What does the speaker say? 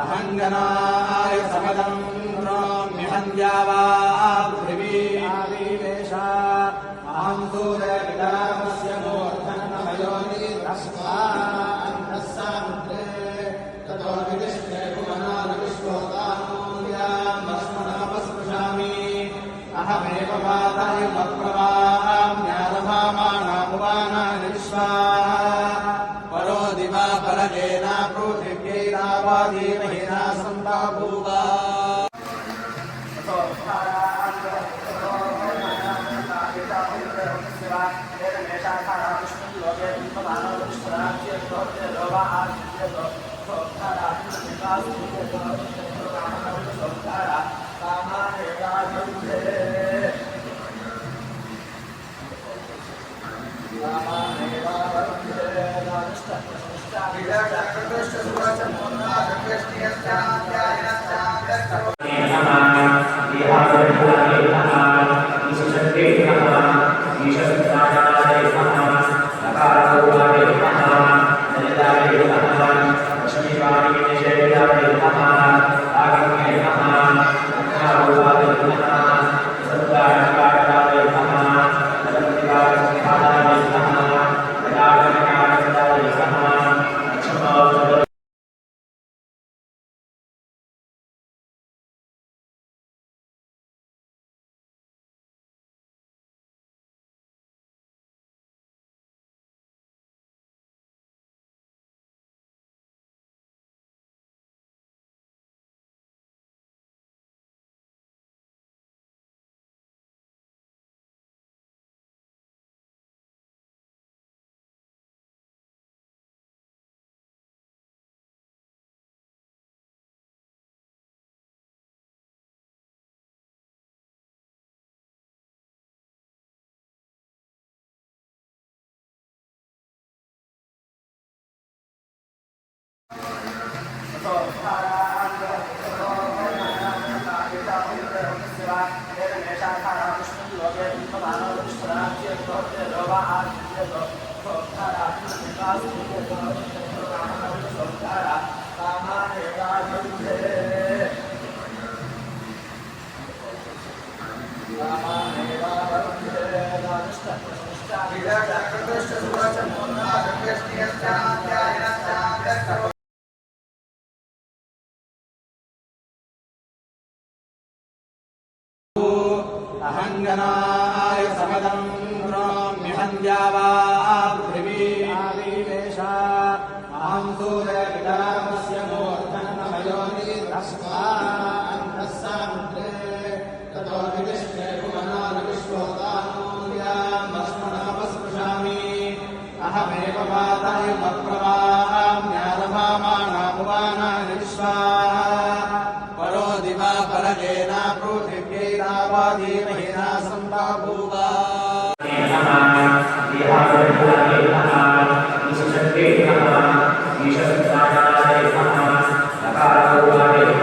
अहङ्गनाय समदं द्रोण्यहन्यावा पृथिवी आविवेशा अहं सूर्यविदामस्य मूर्धन्नमयोनि तस्मा अन्तः सामुद्रे ततो विदिष्टे भुवनानविश्वोतानोऽयामस्मनापस्पृशामि अहमेव पातयमप्रवाम्यारभामाणामुवानानि विश्वा परो दिवा परजेना पृथिव्यैरावादीमहिना सम्बभूव अहङ्गनाय समदं द्रोण्यहन्यावा पृथिवी आविवेशा अहं सूर्यविदामस्य मूर्धन्नमयोनि तस्मा अन्तः सामुद्रे ततो विदिष्टे भुवनानविश्वोतानोऽयामस्मनापस्पृशामि अहमेव पातयमप्रवाम्यारभामाणामुवानानि विश्वा परो दिवा परजेना पृथिव्यैरावादीमहिना सम्बभूव ईश्वराय नमः